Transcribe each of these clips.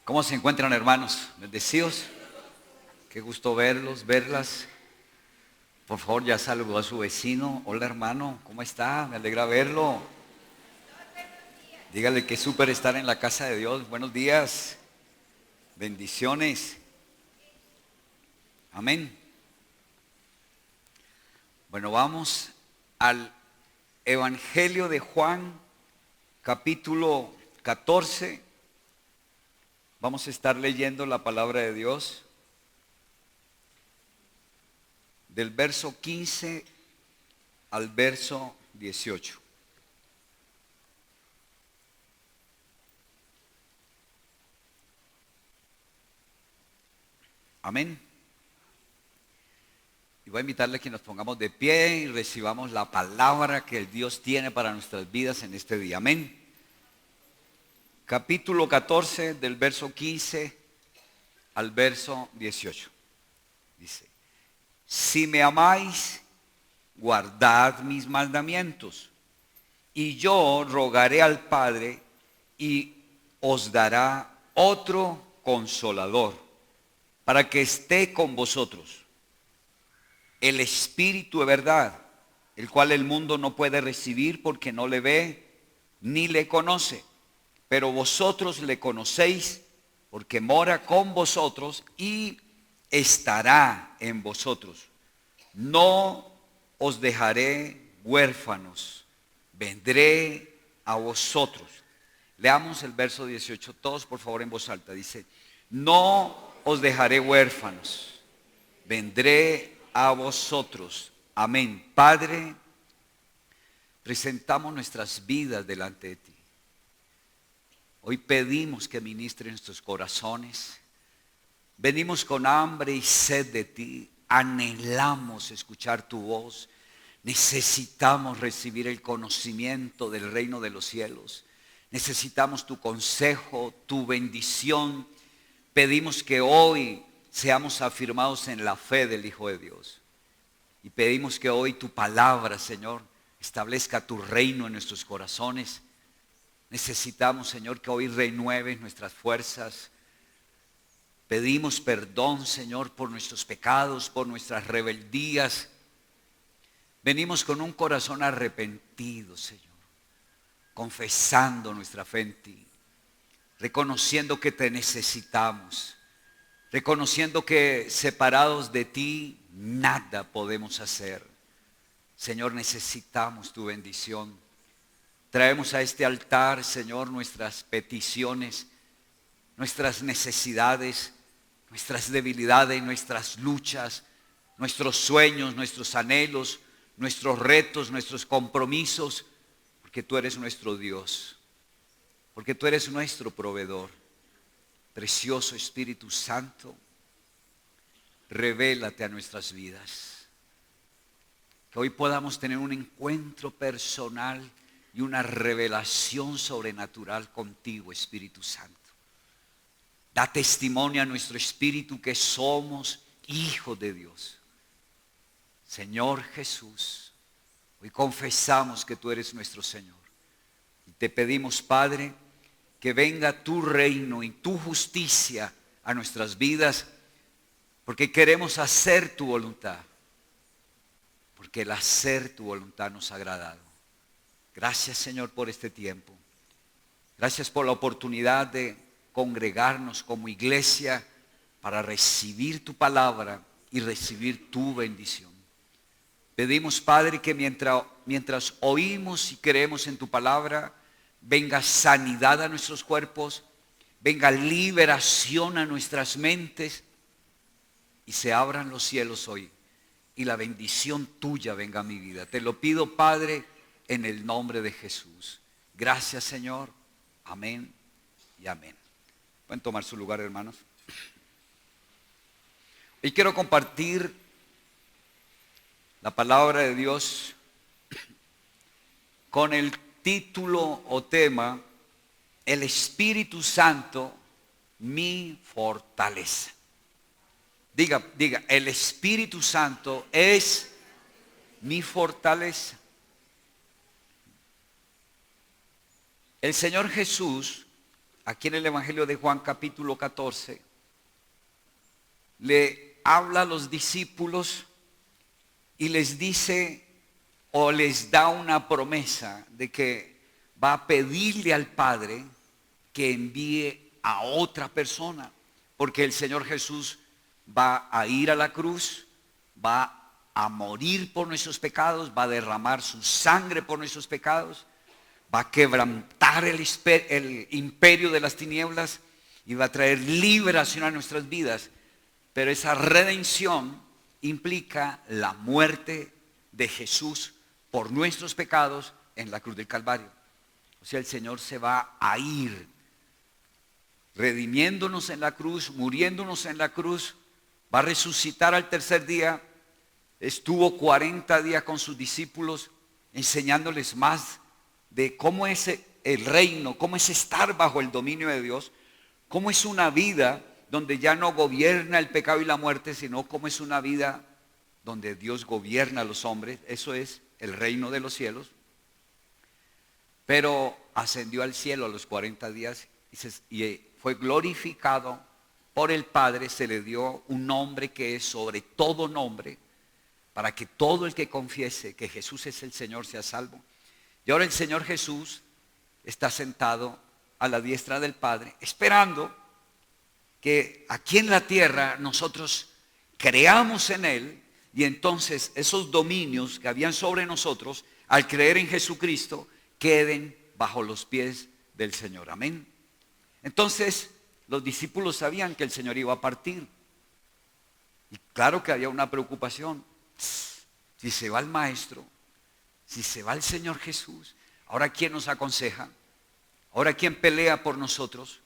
¿Cómo se encuentran, hermanos? Bendecidos. Qué gusto verlos, verlas. Por favor, ya saludó a su vecino. Hola, hermano, ¿cómo está? Me alegra verlo. Dígale que es súper estar en la casa de Dios. Buenos días. Bendiciones. Amén. Bueno, vamos al Evangelio de Juan, capítulo 14. Vamos a estar leyendo la palabra de Dios del verso 15 al verso 18. Amén. Y voy a invitarle a que nos pongamos de pie y recibamos la palabra que el Dios tiene para nuestras vidas en este día. Amén. Capítulo 14 del verso 15 al verso 18. Dice: si me amáis, guardad mis mandamientos, y yo rogaré al Padre y os dará otro consolador para que esté con vosotros, el Espíritu de verdad, el cual el mundo no puede recibir porque no le ve ni le conoce, pero vosotros le conocéis porque mora con vosotros y estará en vosotros. No os dejaré huérfanos, vendré a vosotros. Leamos el verso 18, todos por favor en voz alta. Dice: no os dejaré huérfanos, vendré a vosotros. Amén. Padre, presentamos nuestras vidas delante de ti. Hoy pedimos que ministre nuestros corazones. Venimos con hambre y sed de ti. Anhelamos escuchar tu voz. Necesitamos recibir el conocimiento del reino de los cielos. Necesitamos tu consejo, tu bendición. Pedimos que hoy seamos afirmados en la fe del Hijo de Dios. Y pedimos que hoy tu palabra, Señor, establezca tu reino en nuestros corazones. Necesitamos, Señor, que hoy renueves nuestras fuerzas. Pedimos perdón, Señor, por nuestros pecados, por nuestras rebeldías. Venimos con un corazón arrepentido, Señor, confesando nuestra fe en ti, reconociendo que te necesitamos, reconociendo que separados de ti nada podemos hacer. Señor, necesitamos tu bendición. Traemos a este altar, Señor, nuestras peticiones, nuestras necesidades, nuestras debilidades, nuestras luchas, nuestros sueños, nuestros anhelos, nuestros retos, nuestros compromisos, porque tú eres nuestro Dios, porque tú eres nuestro proveedor. Precioso Espíritu Santo, revélate a nuestras vidas. Que hoy podamos tener un encuentro personal y una revelación sobrenatural contigo, Espíritu Santo. Da testimonio a nuestro espíritu que somos hijos de Dios. Señor Jesús, hoy confesamos que tú eres nuestro Señor. Y te pedimos, Padre, que venga tu reino y tu justicia a nuestras vidas, porque queremos hacer tu voluntad, porque el hacer tu voluntad nos ha agradado. Gracias, Señor, por este tiempo. Gracias por la oportunidad de congregarnos como iglesia para recibir tu palabra y recibir tu bendición. Pedimos, Padre, que mientras oímos y creemos en tu palabra, venga sanidad a nuestros cuerpos, venga liberación a nuestras mentes y se abran los cielos hoy y la bendición tuya venga a mi vida. Te lo pido, Padre, en el nombre de Jesús. Gracias, Señor. Amén y amén. Pueden tomar su lugar, hermanos. Hoy quiero compartir la palabra de Dios con el título o tema: el Espíritu Santo, mi fortaleza. Diga, el Espíritu Santo es mi fortaleza. El Señor Jesús, aquí en el Evangelio de Juan capítulo 14, le habla a los discípulos y les dice o les da una promesa de que va a pedirle al Padre que envíe a otra persona, porque el Señor Jesús va a ir a la cruz, va a morir por nuestros pecados, va a derramar su sangre por nuestros pecados, va a quebrantar el imperio de las tinieblas y va a traer liberación a nuestras vidas. Pero esa redención implica la muerte de Jesús por nuestros pecados en la cruz del Calvario. O sea, el Señor se va a ir redimiéndonos en la cruz, muriéndonos en la cruz, va a resucitar al tercer día. Estuvo 40 días con sus discípulos enseñándoles más de cómo es el reino, cómo es estar bajo el dominio de Dios, cómo es una vida donde ya no gobierna el pecado y la muerte, sino cómo es una vida donde Dios gobierna a los hombres. Eso es el reino de los cielos. Pero ascendió al cielo a los 40 días y fue glorificado por el Padre. Se le dio un nombre que es sobre todo nombre, para que todo el que confiese que Jesús es el Señor sea salvo. Y ahora el Señor Jesús está sentado a la diestra del Padre, esperando que aquí en la tierra nosotros creamos en Él, y entonces esos dominios que habían sobre nosotros, al creer en Jesucristo, queden bajo los pies del Señor. Amén. Entonces los discípulos sabían que el Señor iba a partir, y claro que había una preocupación. Si se va el Maestro, si se va el Señor Jesús, ¿ahora quién nos aconseja? ¿Ahora quién pelea por nosotros?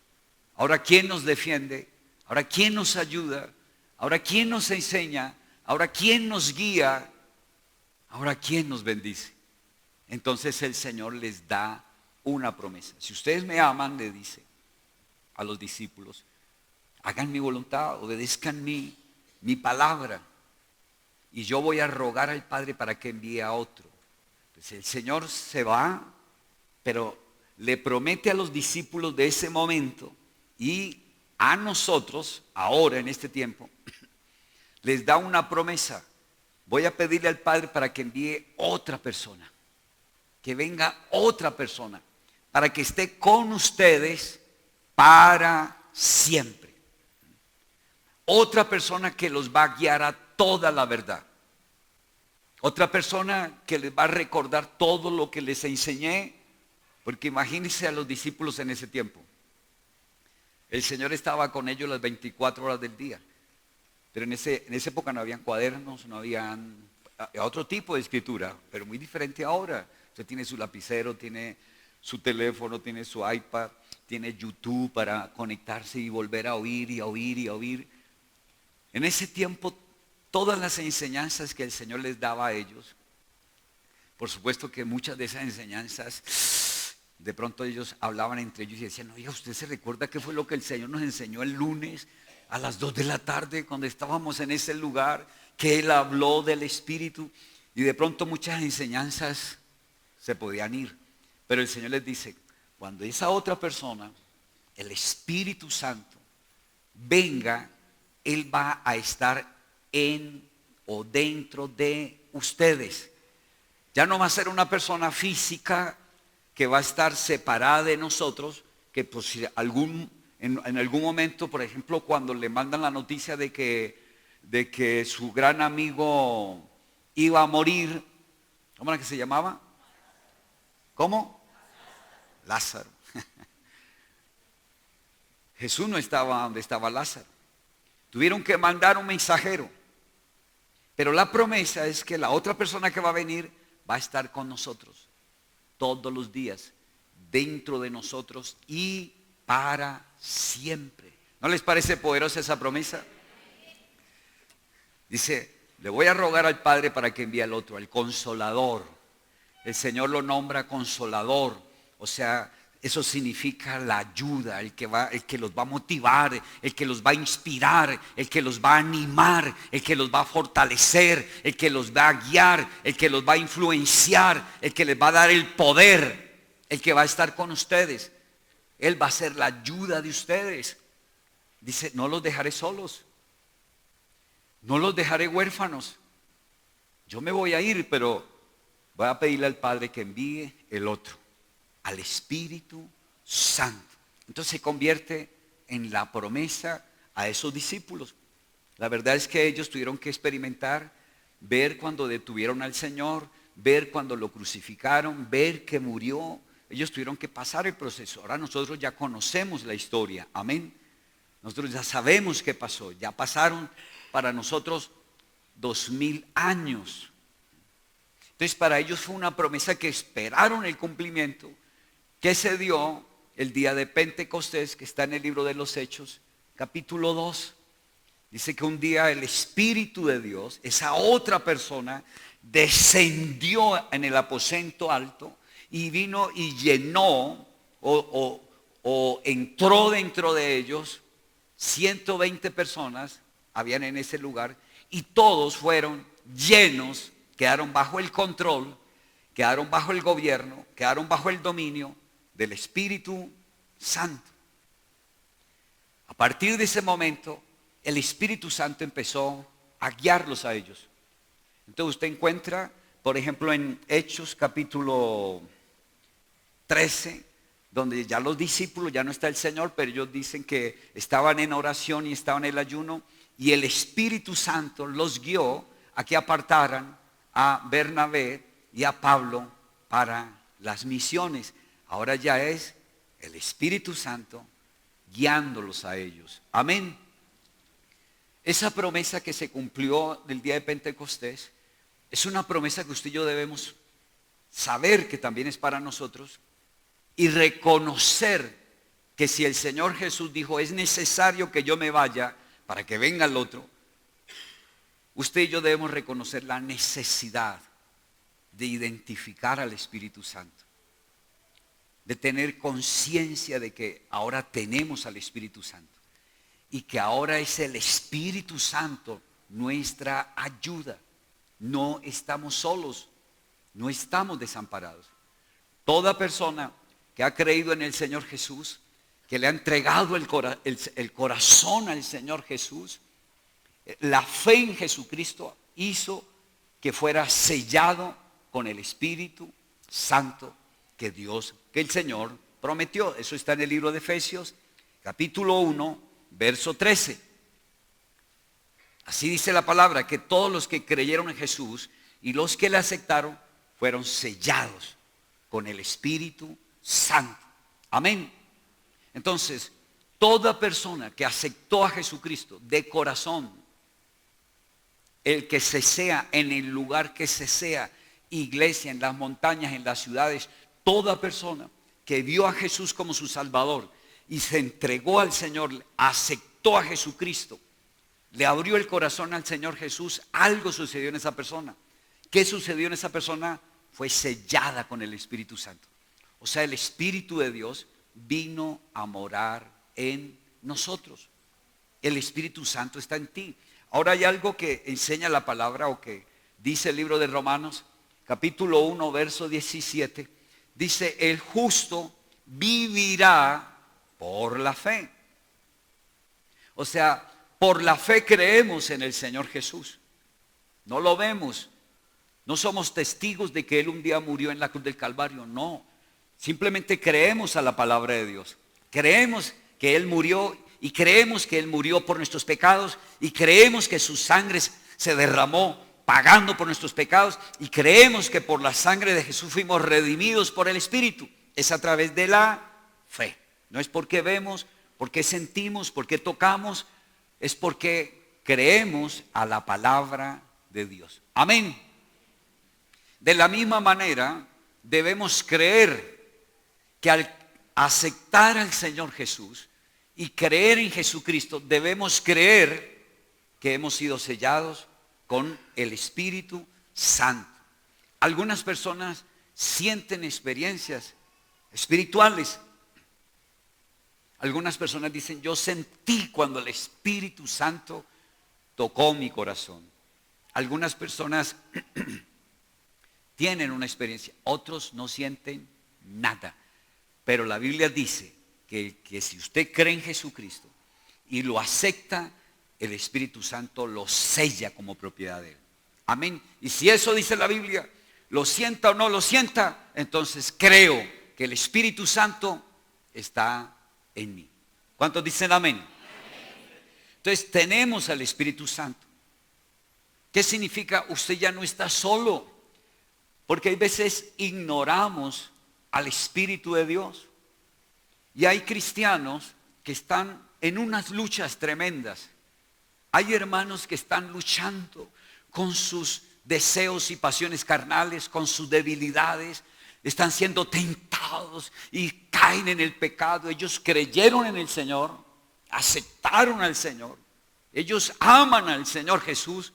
¿Ahora quién nos defiende? ¿Ahora quién nos ayuda? ¿Ahora quién nos enseña? ¿Ahora quién nos guía? ¿Ahora quién nos bendice? Entonces el Señor les da una promesa. Si ustedes me aman, le dice a los discípulos, hagan mi voluntad, obedezcan mi palabra, y yo voy a rogar al Padre para que envíe a otro. Entonces el Señor se va, pero le promete a los discípulos de ese momento y a nosotros, ahora en este tiempo, les da una promesa. Voy a pedirle al Padre para que envíe otra persona, que venga otra persona, para que esté con ustedes para siempre. Otra persona que los va a guiar a toda la verdad. Otra persona que les va a recordar todo lo que les enseñé. Porque imagínense a los discípulos en ese tiempo. El Señor estaba con ellos las 24 horas del día. Pero en esa época no habían cuadernos, no habían otro tipo de escritura, pero muy diferente ahora. Usted tiene su lapicero, tiene su teléfono, tiene su iPad, tiene YouTube para conectarse y volver a oír y a oír y a oír. En ese tiempo, todas las enseñanzas que el Señor les daba a ellos, por supuesto que muchas de esas enseñanzas, de pronto ellos hablaban entre ellos y decían, oiga, ¿usted se recuerda qué fue lo que el Señor nos enseñó el lunes a las 2 de la tarde cuando estábamos en ese lugar? Que Él habló del Espíritu, y de pronto muchas enseñanzas se podían ir. Pero el Señor les dice, cuando esa otra persona, el Espíritu Santo, venga, Él va a estar en o dentro de ustedes. Ya no va a ser una persona física que va a estar separada de nosotros, que pues si en algún momento, por ejemplo, cuando le mandan la noticia de que su gran amigo iba a morir, ¿cómo era que se llamaba? ¿Cómo? Lázaro. Jesús no estaba donde estaba Lázaro. Tuvieron que mandar un mensajero. Pero la promesa es que la otra persona que va a venir va a estar con nosotros todos los días, dentro de nosotros y para siempre. ¿No les parece poderosa esa promesa? Dice, le voy a rogar al Padre para que envíe al otro, al Consolador. El Señor lo nombra Consolador, o sea, eso significa la ayuda, el que los va a motivar, el que los va a inspirar, el que los va a animar, el que los va a fortalecer, el que los va a guiar, el que los va a influenciar, el que les va a dar el poder, el que va a estar con ustedes. Él va a ser la ayuda de ustedes. Dice, no los dejaré solos. No los dejaré huérfanos. Yo me voy a ir, pero voy a pedirle al Padre que envíe el otro, al Espíritu Santo. Entonces se convierte en la promesa a esos discípulos. La verdad es que ellos tuvieron que experimentar, ver cuando detuvieron al Señor, ver cuando lo crucificaron, ver que murió. Ellos tuvieron que pasar el proceso. Ahora nosotros ya conocemos la historia. Amén. Nosotros ya sabemos qué pasó. Ya pasaron para nosotros 2000 años. Entonces para ellos fue una promesa que esperaron el cumplimiento, que se dio el día de Pentecostés, que está en el libro de los Hechos, capítulo 2. Dice que un día el Espíritu de Dios, esa otra persona, descendió en el aposento alto y vino y llenó o entró dentro de ellos. 120 personas habían en ese lugar y todos fueron llenos, quedaron bajo el control, quedaron bajo el gobierno, quedaron bajo el dominio del Espíritu Santo. A partir de ese momento, el Espíritu Santo empezó a guiarlos a ellos. Entonces usted encuentra, por ejemplo, en Hechos capítulo 13, donde ya los discípulos, ya no está el Señor, pero ellos dicen que estaban en oración y estaban en el ayuno, y el Espíritu Santo los guió a que apartaran a Bernabé y a Pablo para las misiones. Ahora ya es el Espíritu Santo guiándolos a ellos. Amén. Esa promesa que se cumplió del día de Pentecostés es una promesa que usted y yo debemos saber que también es para nosotros y reconocer que si el Señor Jesús dijo es necesario que yo me vaya para que venga el otro, usted y yo debemos reconocer la necesidad de identificar al Espíritu Santo, de tener conciencia de que ahora tenemos al Espíritu Santo y que ahora es el Espíritu Santo nuestra ayuda. No estamos solos, no estamos desamparados. Toda persona que ha creído en el Señor Jesús, que le ha entregado el corazón al Señor Jesús, la fe en Jesucristo hizo que fuera sellado con el Espíritu Santo que el Señor prometió. Eso está en el libro de Efesios, capítulo 1, verso 13. Así dice la palabra, que todos los que creyeron en Jesús y los que le aceptaron fueron sellados con el Espíritu Santo. Amén. Entonces, toda persona que aceptó a Jesucristo de corazón, el que se sea en el lugar que se sea, iglesia, en las montañas, en las ciudades, toda persona que vio a Jesús como su Salvador y se entregó al Señor, aceptó a Jesucristo, le abrió el corazón al Señor Jesús, algo sucedió en esa persona. ¿Qué sucedió en esa persona? Fue sellada con el Espíritu Santo. O sea, el Espíritu de Dios vino a morar en nosotros. El Espíritu Santo está en ti. Ahora hay algo que enseña la palabra o que dice el libro de Romanos, capítulo 1, verso 17. Dice, el justo vivirá por la fe. O sea, por la fe creemos en el Señor Jesús. No lo vemos. No somos testigos de que Él un día murió en la cruz del Calvario. No. Simplemente creemos a la palabra de Dios. Creemos que Él murió y creemos que Él murió por nuestros pecados y creemos que su sangre se derramó pagando por nuestros pecados y creemos que por la sangre de Jesús fuimos redimidos por el Espíritu. Es a través de la fe. No es porque vemos, porque sentimos, porque tocamos, es porque creemos a la palabra de Dios. Amén. De la misma manera, debemos creer que al aceptar al Señor Jesús y creer en Jesucristo, debemos creer que hemos sido sellados con el Espíritu Santo. Algunas personas sienten experiencias espirituales. Algunas personas dicen, yo sentí cuando el Espíritu Santo tocó mi corazón. Algunas personas tienen una experiencia, otros no sienten nada. Pero la Biblia dice que si usted cree en Jesucristo y lo acepta, el Espíritu Santo lo sella como propiedad de él. Amén. Y si eso dice la Biblia, lo sienta o no lo sienta, entonces creo que el Espíritu Santo está en mí. ¿Cuántos dicen amén? Entonces tenemos al Espíritu Santo. ¿Qué significa? Usted ya no está solo. Porque hay veces ignoramos al Espíritu de Dios. Y hay cristianos que están en unas luchas tremendas. Hay hermanos que están luchando con sus deseos y pasiones carnales, con sus debilidades. Están siendo tentados y caen en el pecado. Ellos creyeron en el Señor, aceptaron al Señor. Ellos aman al Señor Jesús,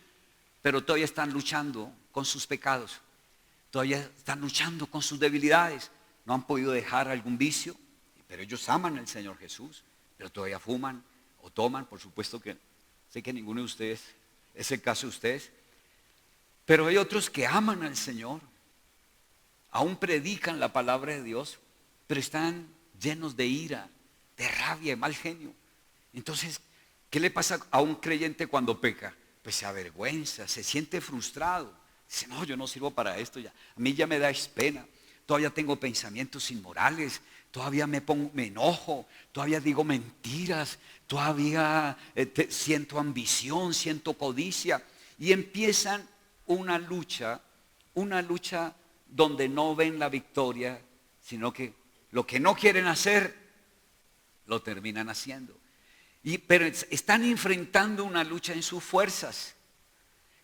pero todavía están luchando con sus pecados. Todavía están luchando con sus debilidades. No han podido dejar algún vicio, pero ellos aman al Señor Jesús, pero todavía fuman o toman. Por supuesto que sé que ninguno de ustedes es el caso de ustedes, pero hay otros que aman al Señor, aún predican la palabra de Dios, pero están llenos de ira, de rabia, de mal genio. Entonces, ¿qué le pasa a un creyente cuando peca? Pues se avergüenza, se siente frustrado. Dice, no, yo no sirvo para esto ya. A mí ya me da pena. Todavía tengo pensamientos inmorales. Todavía me enojo. Todavía digo mentiras. Todavía siento ambición, siento codicia. Y empiezan una lucha donde no ven la victoria, sino que lo que no quieren hacer, lo terminan haciendo. Pero están enfrentando una lucha en sus fuerzas,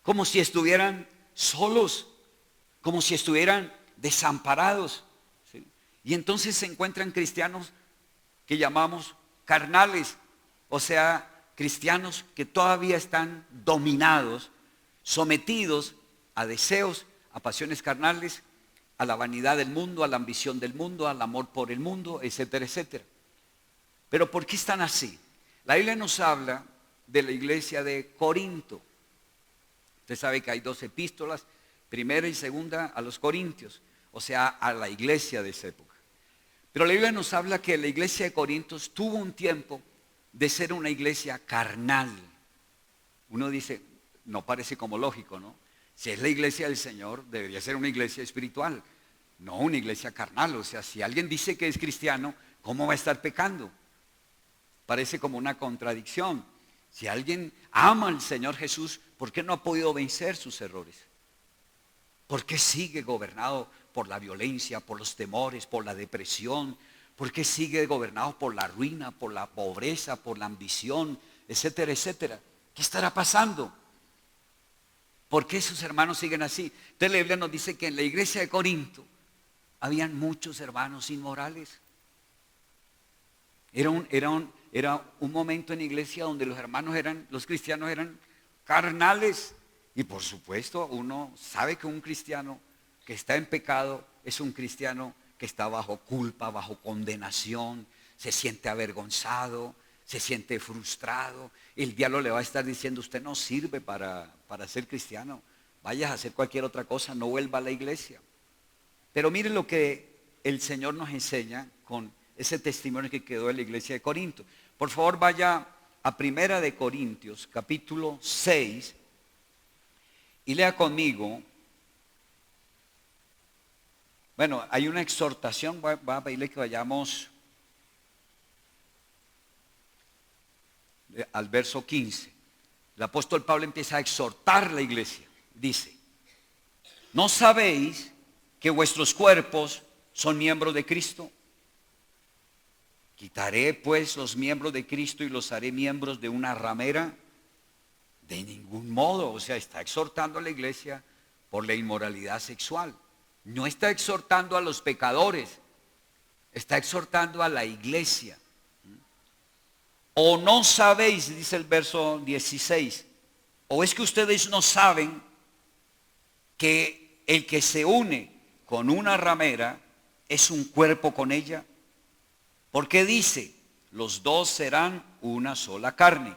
como si estuvieran solos, como si estuvieran desamparados, ¿sí? Y entonces se encuentran cristianos que llamamos carnales, o sea, cristianos que todavía están dominados, sometidos a deseos, a pasiones carnales, a la vanidad del mundo, a la ambición del mundo, al amor por el mundo, etcétera, etcétera. Pero ¿por qué están así? La Biblia nos habla de la iglesia de Corinto. Usted sabe que hay 2 epístolas, primera y segunda a los Corintios, o sea, a la iglesia de esa época. Pero la Biblia nos habla que la iglesia de Corinto tuvo un tiempo de ser una iglesia carnal. Uno dice, no parece como lógico, ¿no? Si es la iglesia del Señor, debería ser una iglesia espiritual, no una iglesia carnal. O sea, si alguien dice que es cristiano, ¿cómo va a estar pecando? Parece como una contradicción. Si alguien ama al Señor Jesús, ¿por qué no ha podido vencer sus errores? ¿Por qué sigue gobernado por la violencia, por los temores, por la depresión? ¿Por qué sigue gobernado por la ruina, por la pobreza, por la ambición, etcétera, etcétera? ¿Qué estará pasando? ¿Por qué sus hermanos siguen así? Entonces la Biblia nos dice que en la iglesia de Corinto habían muchos hermanos inmorales. Era un momento en la iglesia donde los cristianos eran carnales. Y por supuesto uno sabe que un cristiano que está en pecado es un cristiano que está bajo culpa, bajo condenación, se siente avergonzado, se siente frustrado. El diablo le va a estar diciendo, usted no sirve para ser cristiano, vaya a hacer cualquier otra cosa, no vuelva a la iglesia. Pero miren lo que el Señor nos enseña con ese testimonio que quedó en la iglesia de Corinto. Por favor, vaya a Primera de Corintios, capítulo 6, y lea conmigo. Bueno, hay una exhortación, voy a pedirle que vayamos al verso 15. El apóstol Pablo empieza a exhortar la iglesia. Dice, ¿no sabéis que vuestros cuerpos son miembros de Cristo? ¿Quitaré pues los miembros de Cristo y los haré miembros de una ramera? De ningún modo. O sea, está exhortando a la iglesia por la inmoralidad sexual. No está exhortando a los pecadores, está exhortando a la iglesia. ¿O no sabéis, dice el verso 16, o es que ustedes no saben que el que se une con una ramera es un cuerpo con ella? Porque dice, los dos serán una sola carne.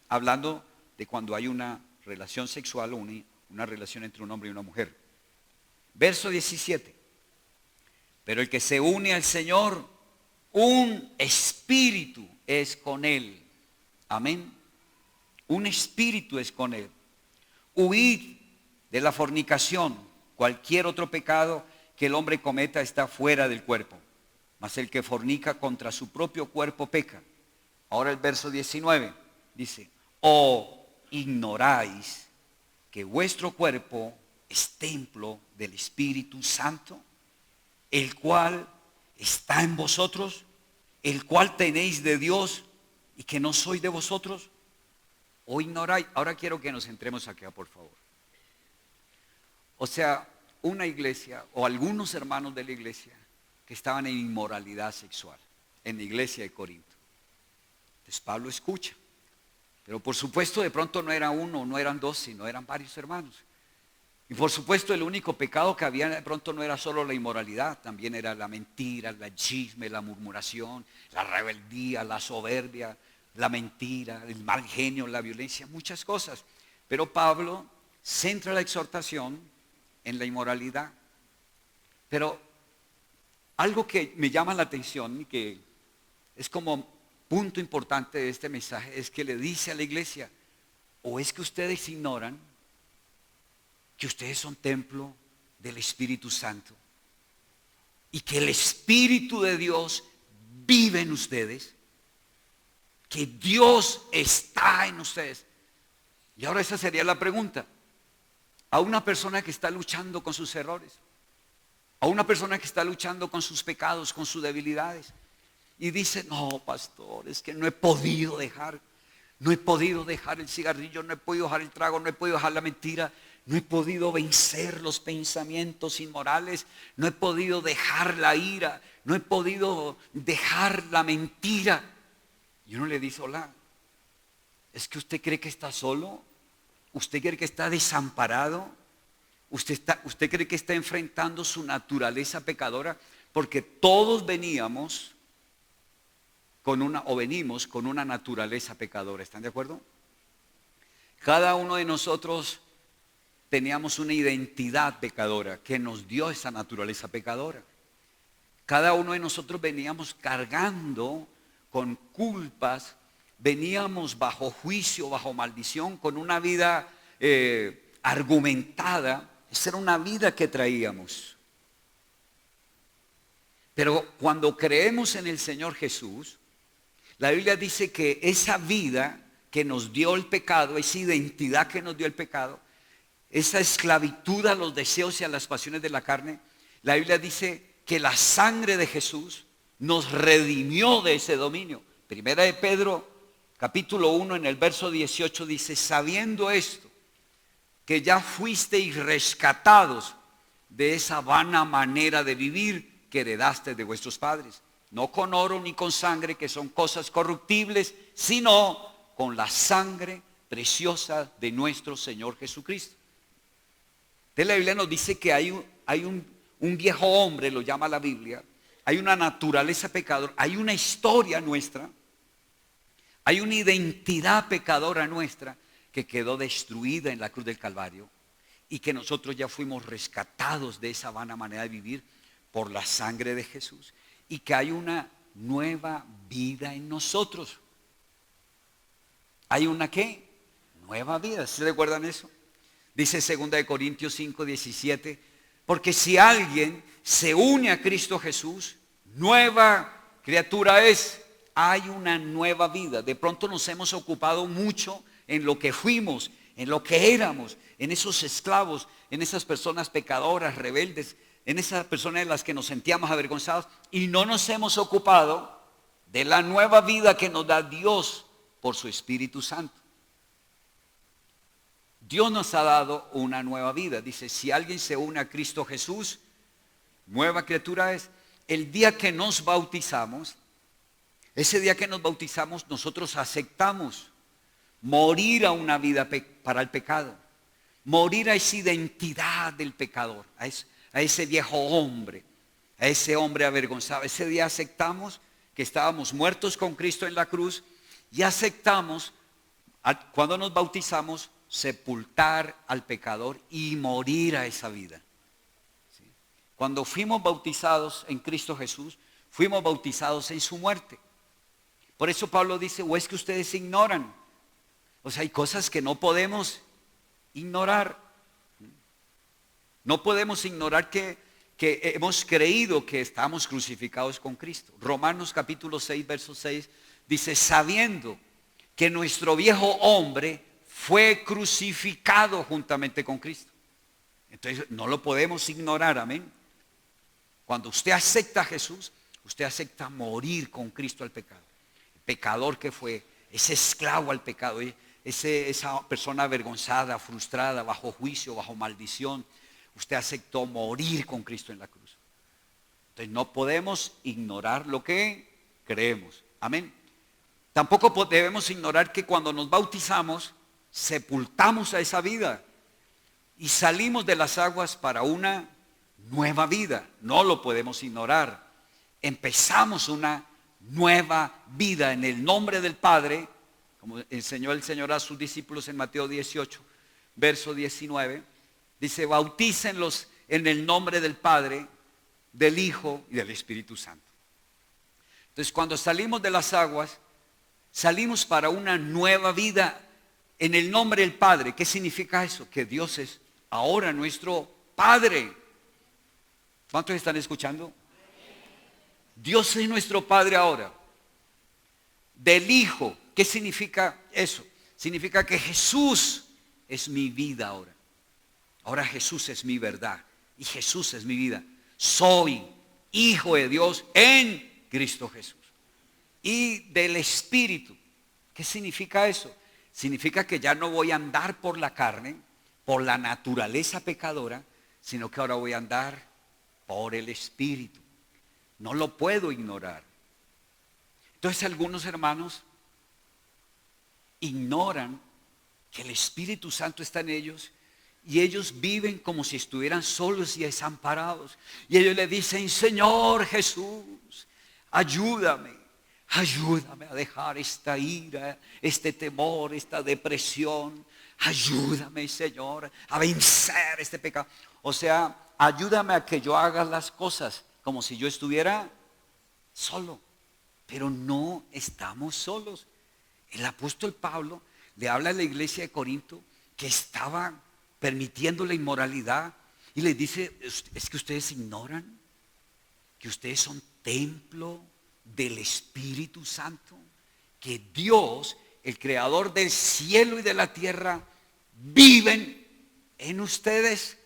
Hablando de cuando hay una relación sexual o una relación entre un hombre y una mujer. Verso 17. Pero el que se une al Señor, un espíritu es con él. Amén. Un espíritu es con él. Huid de la fornicación. Cualquier otro pecado que el hombre cometa está fuera del cuerpo, mas el que fornica contra su propio cuerpo peca. Ahora el verso 19 dice: ¿o ignoráis que vuestro cuerpo es templo del Espíritu Santo, el cual está en vosotros, el cual tenéis de Dios y que no sois de vosotros? ¿O ignoráis? Ahora quiero que nos centremos acá, por favor. O sea, una iglesia o algunos hermanos de la iglesia que estaban en inmoralidad sexual en la iglesia de Corinto. Entonces Pablo escucha, pero por supuesto de pronto no era uno, no eran dos, sino eran varios hermanos. Y por supuesto el único pecado que había de pronto no era solo la inmoralidad, también era la mentira, el chisme, la murmuración, la rebeldía, la soberbia, la mentira, el mal genio, la violencia, muchas cosas. Pero Pablo centra la exhortación en la inmoralidad. Pero algo que me llama la atención y que es como punto importante de este mensaje es que le dice a la iglesia: o es que ustedes ignoran que ustedes son templo del Espíritu Santo y que el Espíritu de Dios vive en ustedes, que Dios está en ustedes. Y ahora esa sería la pregunta. A una persona que está luchando con sus errores, a una persona que está luchando con sus pecados, con sus debilidades, y dice: no, pastor, es que no he podido dejar el cigarrillo, no he podido dejar el trago, no he podido dejar la mentira, no he podido vencer los pensamientos inmorales, no he podido dejar la ira, no he podido dejar la mentira. Y uno le dice: hola, ¿es que usted cree que está solo? ¿Usted cree que está desamparado? ¿Usted cree que está enfrentando su naturaleza pecadora? Porque todos venimos con una naturaleza pecadora. ¿Están de acuerdo? Cada uno de nosotros teníamos una identidad pecadora que nos dio esa naturaleza pecadora. Cada uno de nosotros veníamos cargando con culpas, veníamos bajo juicio, bajo maldición, con una vida argumentada. Esa era una vida que traíamos. Pero cuando creemos en el Señor Jesús, la Biblia dice que esa vida que nos dio el pecado, esa identidad que nos dio el pecado, esa esclavitud a los deseos y a las pasiones de la carne, la Biblia dice que la sangre de Jesús nos redimió de ese dominio. Primera de Pedro, capítulo 1, en el verso 18 dice: sabiendo esto, que ya fuisteis rescatados de esa vana manera de vivir que heredaste de vuestros padres, no con oro ni con sangre, que son cosas corruptibles, sino con la sangre preciosa de nuestro Señor Jesucristo. Entonces la Biblia nos dice que hay un viejo hombre, lo llama la Biblia, hay una naturaleza pecadora, hay una historia nuestra, hay una identidad pecadora nuestra que quedó destruida en la cruz del Calvario y que nosotros ya fuimos rescatados de esa vana manera de vivir por la sangre de Jesús, y que hay una nueva vida en nosotros. ¿Hay una qué? Nueva vida. ¿Se recuerdan eso? Dice 2 Corintios 5, 17, porque si alguien se une a Cristo Jesús, nueva criatura es. Hay una nueva vida. De pronto nos hemos ocupado mucho en lo que fuimos, en lo que éramos, en esos esclavos, en esas personas pecadoras, rebeldes, en esas personas en las que nos sentíamos avergonzados, y no nos hemos ocupado de la nueva vida que nos da Dios por su Espíritu Santo. Dios nos ha dado una nueva vida. Dice: si alguien se une a Cristo Jesús, nueva criatura es. El día que nos bautizamos, ese día que nos bautizamos, nosotros aceptamos morir a una vida para el pecado, morir a esa identidad del pecador, a ese viejo hombre, a ese hombre avergonzado. Ese día aceptamos que estábamos muertos con Cristo en la cruz, y aceptamos, cuando nos bautizamos, sepultar al pecador y morir a esa vida. ¿Sí? Cuando fuimos bautizados en Cristo Jesús, fuimos bautizados en su muerte. Por eso Pablo dice, o es que ustedes ignoran. O sea, hay cosas que no podemos ignorar. No podemos ignorar que hemos creído que estamos crucificados con Cristo. Romanos capítulo 6, verso 6 dice, sabiendo que nuestro viejo hombre fue crucificado juntamente con Cristo. Entonces no lo podemos ignorar, amén. Cuando usted acepta a Jesús, usted acepta morir con Cristo al pecado. El pecador que fue, ese esclavo al pecado, esa persona avergonzada, frustrada, bajo juicio, bajo maldición, usted aceptó morir con Cristo en la cruz. Entonces no podemos ignorar lo que creemos, amén. Tampoco debemos ignorar que cuando nos bautizamos, sepultamos a esa vida y salimos de las aguas para una nueva vida. No lo podemos ignorar. Empezamos una nueva vida en el nombre del Padre, como enseñó el Señor a sus discípulos en Mateo 18, verso 19. Dice, bautícenlos en el nombre del Padre, del Hijo y del Espíritu Santo. Entonces, cuando salimos de las aguas, salimos para una nueva vida en el nombre del Padre. ¿Qué significa eso? Que Dios es ahora nuestro Padre. ¿Cuántos están escuchando? Dios es nuestro Padre ahora. Del Hijo, ¿qué significa eso? Significa que Jesús es mi vida ahora. Ahora Jesús es mi verdad y Jesús es mi vida. Soy hijo de Dios en Cristo Jesús. Y del Espíritu, ¿qué significa eso? Significa que ya no voy a andar por la carne, por la naturaleza pecadora, sino que ahora voy a andar por el Espíritu. No lo puedo ignorar. Entonces algunos hermanos ignoran que el Espíritu Santo está en ellos y ellos viven como si estuvieran solos y desamparados. Y ellos le dicen, Señor Jesús, ayúdame a dejar esta ira, este temor, esta depresión. Ayúdame, Señor, a vencer este pecado. O sea, ayúdame a que yo haga las cosas como si yo estuviera solo. Pero no estamos solos. El apóstol Pablo le habla a la iglesia de Corinto que estaba permitiendo la inmoralidad y les dice, es que ustedes ignoran que ustedes son templo del Espíritu Santo, que Dios, el creador del cielo y de la tierra, viven en ustedes.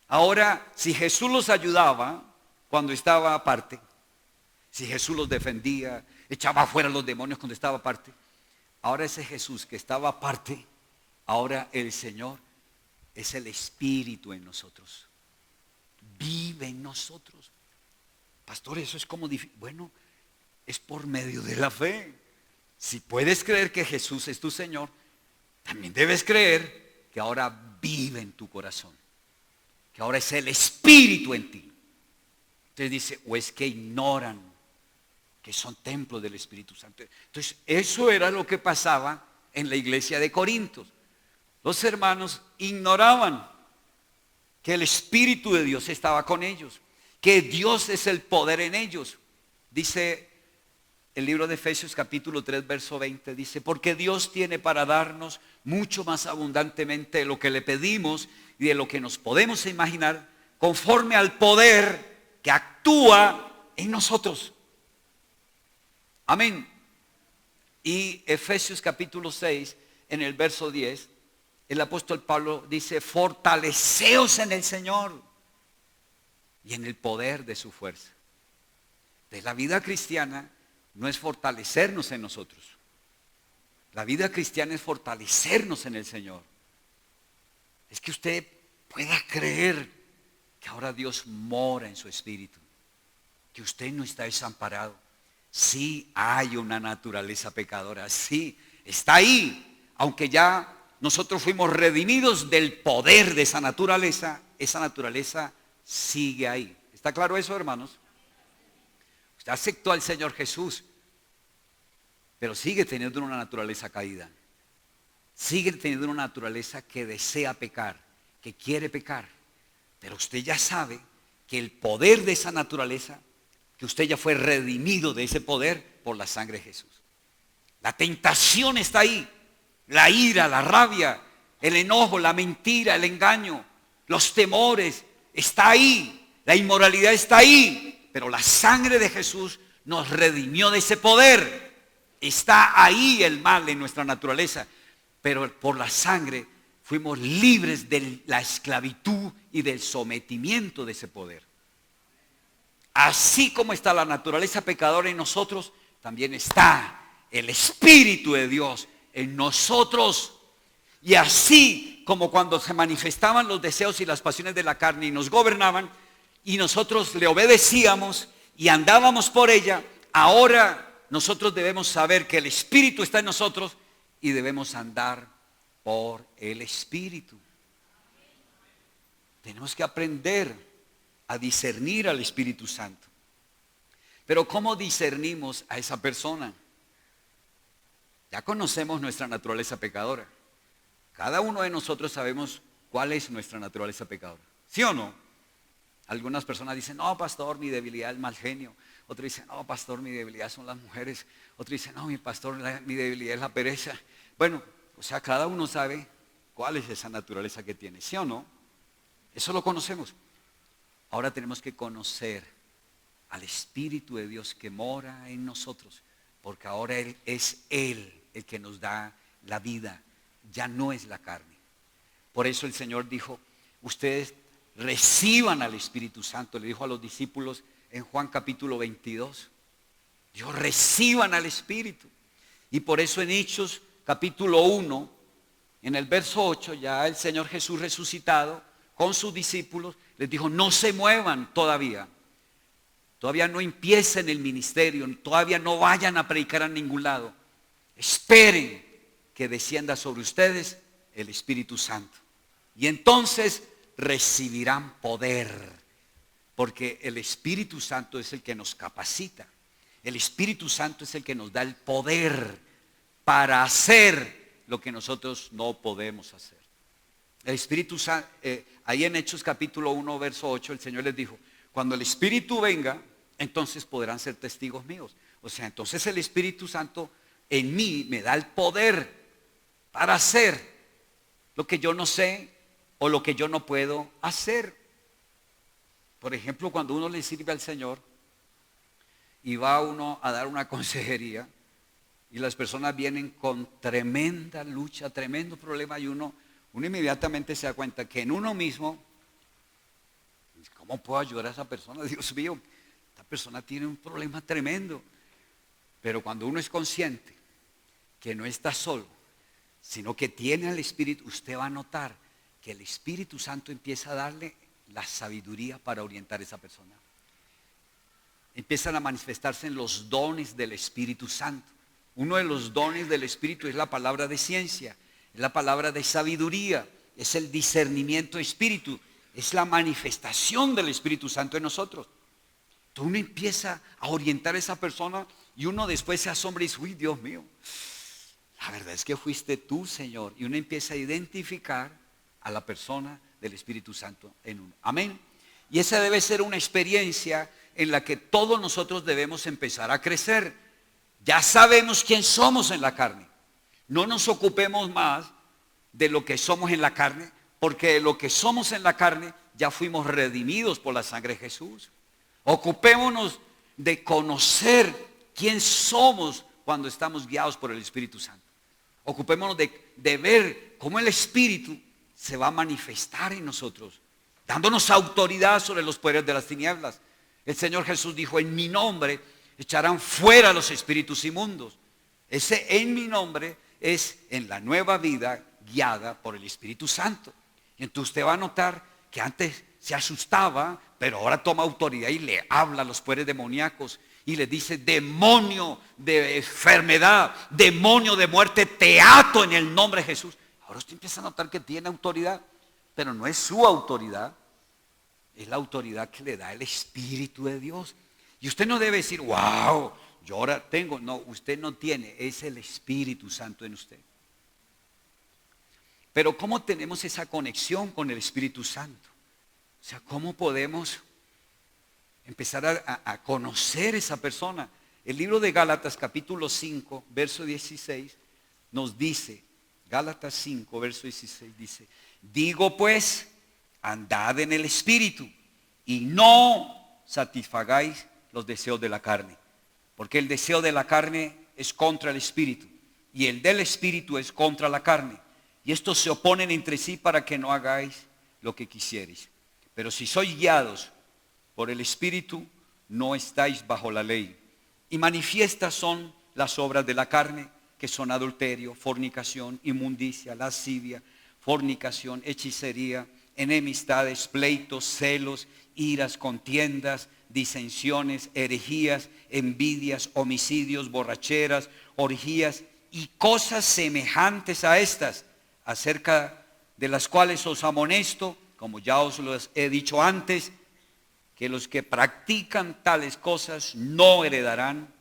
Ahora, si Jesús los ayudaba cuando estaba aparte, si Jesús los defendía, echaba fuera los demonios cuando estaba aparte, ahora ese Jesús que estaba aparte, ahora el Señor es el Espíritu en nosotros. Vive en nosotros. Pastor, eso es como difícil. Bueno, es por medio de la fe. Si puedes creer que Jesús es tu Señor, también debes creer que ahora vive en tu corazón, que ahora es el Espíritu en ti. Entonces dice, o es que ignoran que son templos del Espíritu Santo. Entonces eso era lo que pasaba en la iglesia de Corinto. Los hermanos ignoraban que el Espíritu de Dios estaba con ellos, que Dios es el poder en ellos. Dice el libro de Efesios capítulo 3 verso 20, dice, porque Dios tiene para darnos mucho más abundantemente de lo que le pedimos y de lo que nos podemos imaginar, conforme al poder que actúa en nosotros. Amén. Y Efesios capítulo 6 en el verso 10, el apóstol Pablo dice, fortaleceos en el Señor y en el poder de su fuerza. De la vida cristiana no es fortalecernos en nosotros. La vida cristiana es fortalecernos en el Señor. Es que usted pueda creer que ahora Dios mora en su espíritu, que usted no está desamparado. Sí hay una naturaleza pecadora, sí, está ahí, aunque ya nosotros fuimos redimidos del poder de esa naturaleza sigue ahí. ¿Está claro eso, hermanos? Usted aceptó al Señor Jesús, pero sigue teniendo una naturaleza caída. Sigue teniendo una naturaleza que desea pecar, que quiere pecar. Pero usted ya sabe que el poder de esa naturaleza que usted ya fue redimido de ese poder por la sangre de Jesús. La tentación está ahí, la ira, la rabia, el enojo, la mentira, el engaño, los temores, está ahí, la inmoralidad está ahí, pero la sangre de Jesús nos redimió de ese poder. Está ahí el mal en nuestra naturaleza, pero por la sangre fuimos libres de la esclavitud y del sometimiento de ese poder. Así como está la naturaleza pecadora en nosotros, también está el Espíritu de Dios en nosotros. Y así como cuando se manifestaban los deseos y las pasiones de la carne y nos gobernaban, y nosotros le obedecíamos y andábamos por ella, ahora nosotros debemos saber que el Espíritu está en nosotros y debemos andar por el Espíritu. Tenemos que aprender a discernir al Espíritu Santo. Pero ¿cómo discernimos a esa persona? Ya conocemos nuestra naturaleza pecadora. Cada uno de nosotros sabemos cuál es nuestra naturaleza pecadora. ¿Sí o no? Algunas personas dicen, no, pastor, mi debilidad es el mal genio. Otros dicen, no, pastor, mi debilidad son las mujeres. Otros dicen, no, mi pastor, mi debilidad es la pereza. Bueno, o sea, cada uno sabe cuál es esa naturaleza que tiene. ¿Sí o no? Eso lo conocemos. Ahora tenemos que conocer al Espíritu de Dios que mora en nosotros. Porque ahora es Él el que nos da la vida. Ya no es la carne. Por eso el Señor dijo, ustedes reciban al Espíritu Santo. Le dijo a los discípulos en Juan capítulo 22. Dios, reciban al Espíritu. Y por eso en Hechos capítulo 1, en el verso 8, ya el Señor Jesús resucitado con sus discípulos, les dijo, no se muevan todavía. Todavía no empiecen el ministerio, todavía no vayan a predicar a ningún lado. Esperen que descienda sobre ustedes el Espíritu Santo. Y entonces recibirán poder, porque el Espíritu Santo es el que nos capacita. El Espíritu Santo es el que nos da el poder para hacer lo que nosotros no podemos hacer. El Espíritu Santo, ahí en Hechos capítulo 1, verso 8, el Señor les dijo, cuando el Espíritu venga, entonces podrán ser testigos míos. O sea, entonces el Espíritu Santo en mí me da el poder para hacer lo que yo no sé o lo que yo no puedo hacer. Por ejemplo, cuando uno le sirve al Señor y va uno a dar una consejería y las personas vienen con tremenda lucha, tremendo problema y uno inmediatamente se da cuenta que en uno mismo, ¿cómo puedo ayudar a esa persona? Dios mío, esta persona tiene un problema tremendo. Pero cuando uno es consciente que no está solo, sino que tiene al Espíritu, usted va a notar que el Espíritu Santo empieza a darle la sabiduría para orientar a esa persona. Empiezan a manifestarse en los dones del Espíritu Santo. Uno de los dones del Espíritu es la palabra de ciencia, es la palabra de sabiduría, es el discernimiento de espíritu, es la manifestación del Espíritu Santo en nosotros. Entonces uno empieza a orientar a esa persona y uno después se asombra y dice, uy, Dios mío, la verdad es que fuiste tú, Señor. Y uno empieza a identificar a la persona del Espíritu Santo en uno. Amén. Y esa debe ser una experiencia en la que todos nosotros debemos empezar a crecer. Ya sabemos quién somos en la carne. No nos ocupemos más de lo que somos en la carne, porque de lo que somos en la carne ya fuimos redimidos por la sangre de Jesús. Ocupémonos de conocer quién somos cuando estamos guiados por el Espíritu Santo. Ocupémonos de ver cómo el Espíritu se va a manifestar en nosotros, dándonos autoridad sobre los poderes de las tinieblas. El Señor Jesús dijo, en mi nombre echarán fuera los espíritus inmundos. Ese en mi nombre es en la nueva vida guiada por el Espíritu Santo. Y entonces usted va a notar que antes se asustaba, pero ahora toma autoridad y le habla a los poderes demoníacos y le dice, demonio de enfermedad, demonio de muerte, te ato en el nombre de Jesús. Ahora usted empieza a notar que tiene autoridad, pero no es su autoridad, es la autoridad que le da el Espíritu de Dios. Y usted no debe decir, wow, yo ahora tengo. No, usted no tiene, es el Espíritu Santo en usted. Pero ¿cómo tenemos esa conexión con el Espíritu Santo? O sea, ¿cómo podemos empezar a conocer esa persona. El libro de Gálatas capítulo 5, verso 16 nos dice, Gálatas 5, verso 16 dice, digo pues, andad en el Espíritu y no satisfagáis los deseos de la carne. Porque el deseo de la carne es contra el Espíritu y el del Espíritu es contra la carne. Y estos se oponen entre sí para que no hagáis lo que quisierais. Pero si sois guiados por el Espíritu, no estáis bajo la ley. Y manifiestas son las obras de la carne, que son adulterio, fornicación, inmundicia, lascivia, fornicación, hechicería, enemistades, pleitos, celos, iras, contiendas, disensiones, herejías, envidias, homicidios, borracheras, orgías y cosas semejantes a estas, acerca de las cuales os amonesto, como ya os lo he dicho antes, que los que practican tales cosas no heredarán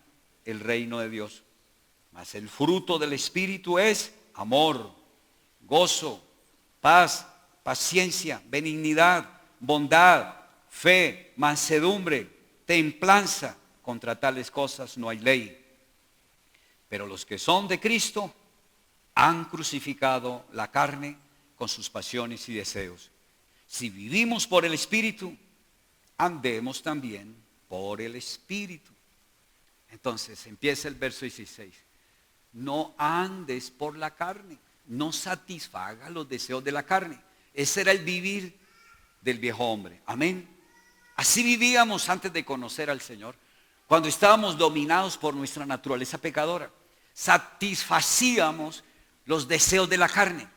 el reino de Dios. Mas el fruto del Espíritu es amor, gozo, paz, paciencia, benignidad, bondad, fe, mansedumbre, templanza. Contra tales cosas no hay ley. Pero los que son de Cristo han crucificado la carne con sus pasiones y deseos. Si vivimos por el Espíritu, andemos también por el Espíritu. Entonces empieza el verso 16. No andes por la carne, no satisfaga los deseos de la carne. Ese era el vivir del viejo hombre. Amén. Así vivíamos antes de conocer al Señor, cuando estábamos dominados por nuestra naturaleza pecadora. Satisfacíamos los deseos de la carne.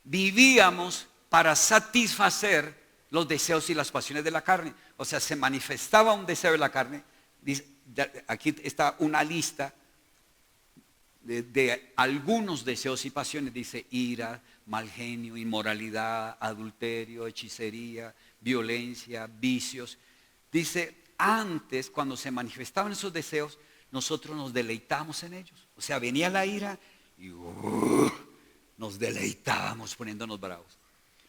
Vivíamos para satisfacer los deseos y las pasiones de la carne. O sea, se manifestaba un deseo de la carne. Aquí está una lista de algunos deseos y pasiones. Dice ira, mal genio, inmoralidad, adulterio, hechicería, violencia, vicios. Dice, antes, cuando se manifestaban esos deseos, nosotros nos deleitábamos en ellos. O sea, venía la ira y nos deleitábamos poniéndonos bravos.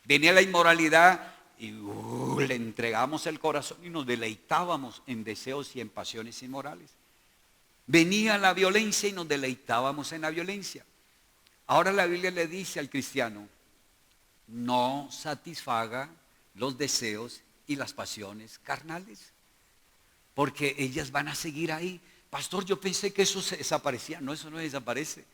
Venía la inmoralidad y le entregamos el corazón y nos deleitábamos en deseos y en pasiones inmorales. Venía la violencia y nos deleitábamos en la violencia. Ahora la Biblia le dice al cristiano, no satisfaga los deseos y las pasiones carnales, porque ellas van a seguir ahí. Pastor, yo pensé que eso se desaparecía. No, eso no desaparece.